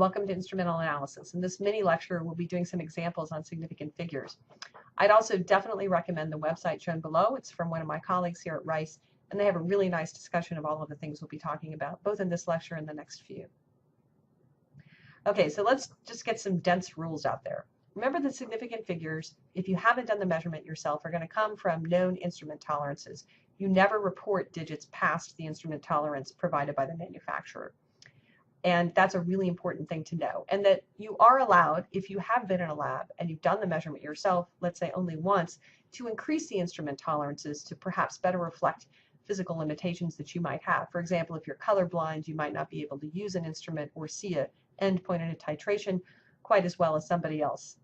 Welcome to Instrumental Analysis. In this mini lecture, we'll be doing some examples on significant figures. I'd also definitely recommend the website shown below. It's from one of my colleagues here at Rice, and they have a really nice discussion of all of the things we'll be talking about, both in this lecture and the next few. Okay, so let's just get some dense rules out there. Remember that significant figures, if you haven't done the measurement yourself, are going to come from known instrument tolerances. You never report digits past the instrument tolerance provided by the manufacturer. And that's a really important thing to know. And that you are allowed, if you have been in a lab and you've done the measurement yourself, let's say only once, to increase the instrument tolerances to perhaps better reflect physical limitations that you might have. For example, if you're colorblind, you might not be able to use an instrument or see an endpoint in a titration quite as well as somebody else.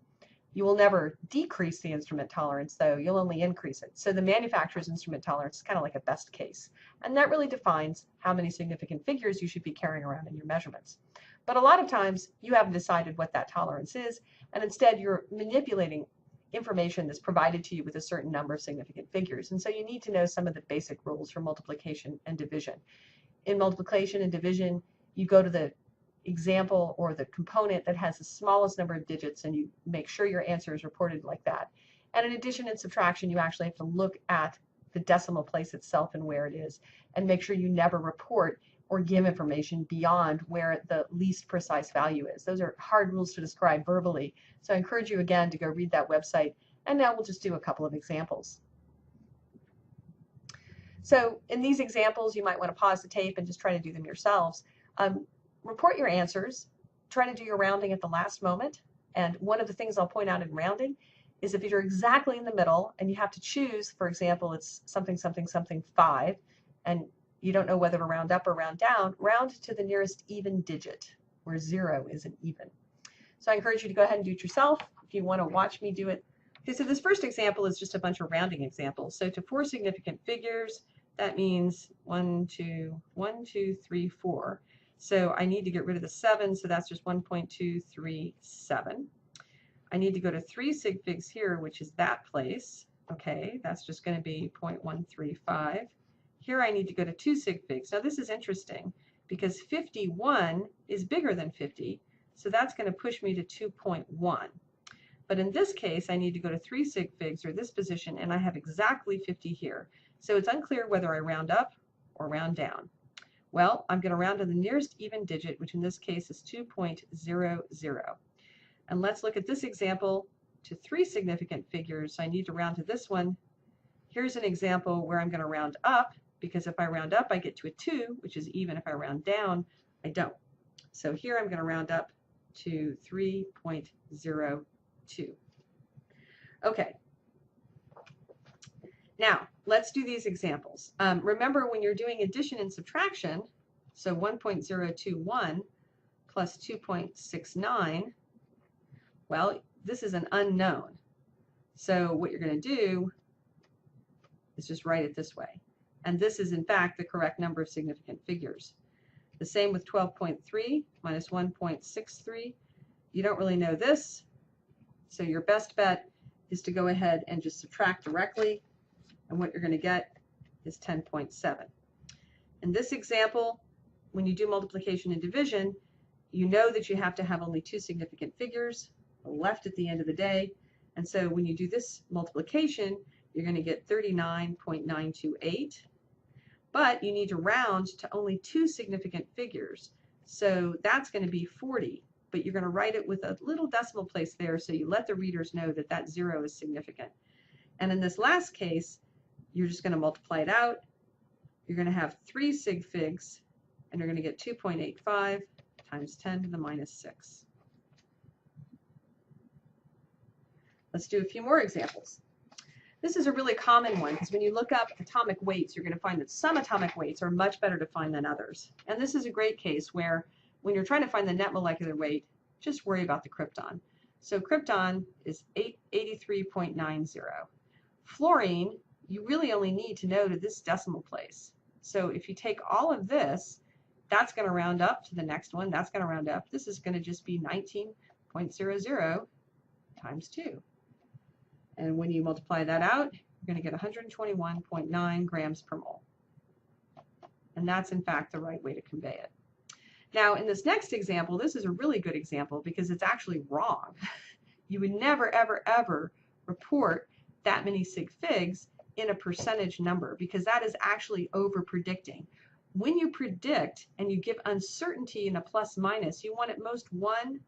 You will never decrease the instrument tolerance, though. You'll only increase it. So the manufacturer's instrument tolerance is kind of like a best case. And that really defines how many significant figures you should be carrying around in your measurements. But a lot of times, you haven't decided what that tolerance is, and instead you're manipulating information that's provided to you with a certain number of significant figures. And so you need to know some of the basic rules for multiplication and division. In multiplication and division, you go to the example or the component that has the smallest number of digits, and you make sure your answer is reported like that. And in addition and subtraction, you actually have to look at the decimal place itself and where it is, and make sure you never report or give information beyond where the least precise value is. Those are hard rules to describe verbally, so I encourage you again to go read that website. And now we'll just do a couple of examples. So in these examples, you might want to pause the tape and just try to do them yourselves. Report your answers. Try to do your rounding at the last moment. And one of the things I'll point out in rounding is if you're exactly in the middle and you have to choose, for example, it's something, something, something 5, and you don't know whether to round up or round down, round to the nearest even digit, where 0 is an even. So I encourage you to go ahead and do it yourself if you want to watch me do it. Okay, so this first example is just a bunch of rounding examples. So to 4 significant figures, that means 1, 2, 3, 4. So I need to get rid of the 7, so that's just 1.237. I need to go to 3 sig figs here, which is that place. Okay, that's just going to be 0.135. Here I need to go to 2 sig figs. Now this is interesting because 51 is bigger than 50, so that's going to push me to 2.1. But in this case, I need to go to 3 sig figs, or this position, and I have exactly 50 here. So it's unclear whether I round up or round down. Well, I'm going to round to the nearest even digit, which in this case is 2.00. And let's look at this example to 3 significant figures. So I need to round to this one. Here's an example where I'm going to round up, because if I round up, I get to a 2, which is even. If I round down, I don't. So here I'm going to round up to 3.02. Okay. Now, let's do these examples. Remember, when you're doing addition and subtraction, so 1.021 plus 2.69, well, this is an unknown. So what you're going to do is just write it this way. And this is, in fact, the correct number of significant figures. The same with 12.3 minus 1.63. You don't really know this, so your best bet is to go ahead and just subtract directly. And what you're going to get is 10.7. In this example, when you do multiplication and division, you know that you have to have only 2 significant figures left at the end of the day. And so when you do this multiplication, you're going to get 39.928. But you need to round to only 2 significant figures. So that's going to be 40. But you're going to write it with a little decimal place there, so you let the readers know that that 0 is significant. And in this last case, you're just going to multiply it out. You're going to have 3 sig figs, and you're going to get 2.85 times 10 to the minus 6. Let's do a few more examples. This is a really common one, because when you look up atomic weights, you're going to find that some atomic weights are much better to find than others. And this is a great case where, when you're trying to find the net molecular weight, just worry about the krypton. So krypton is 83.90. Fluorine, you really only need to know to this decimal place. So if you take all of this, that's going to round up to the next one. That's going to round up. This is going to just be 19.00 times 2. And when you multiply that out, you're going to get 121.9 grams per mole. And that's, in fact, the right way to convey it. Now, in this next example, this is a really good example because it's actually wrong. You would never, ever, ever report that many sig figs in a percentage number because that is actually over predicting. When you predict and you give uncertainty in a plus minus, you want at most 1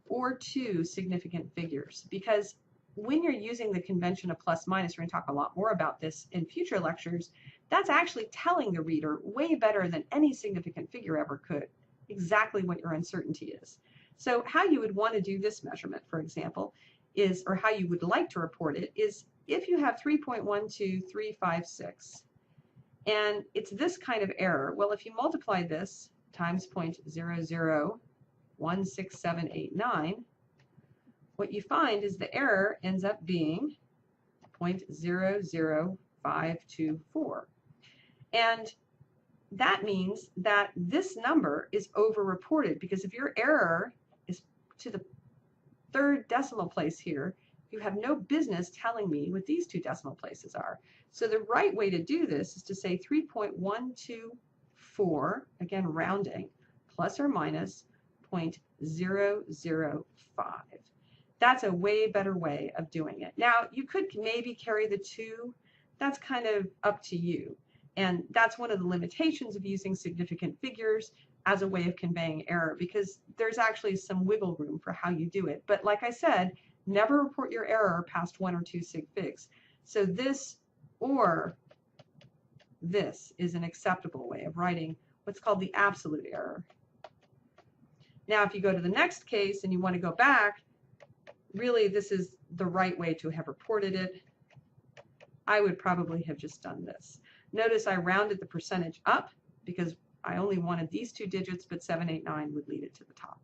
or 2 significant figures, because when you're using the convention of plus minus, we're going to talk a lot more about this in future lectures, that's actually telling the reader way better than any significant figure ever could exactly what your uncertainty is. So how you would want to do this measurement, for example, is, or how you would like to report it, is if you have 3.12356 and it's this kind of error, well, if you multiply this times 0.00167889, what you find is the error ends up being 0.00524. And that means that this number is over-reported, because if your error is to the 3rd decimal place here, you have no business telling me what these 2 decimal places are. So the right way to do this is to say 3.124, again rounding, plus or minus 0.005. That's a way better way of doing it. Now, you could maybe carry the 2. That's kind of up to you. And that's one of the limitations of using significant figures as a way of conveying error, because there's actually some wiggle room for how you do it. But like I said, never report your error past 1 or 2 sig figs. So this or this is an acceptable way of writing what's called the absolute error. Now, if you go to the next case and you want to go back, really this is the right way to have reported it. I would probably have just done this. Notice I rounded the percentage up because I only wanted these 2 digits, but 789 would lead it to the top.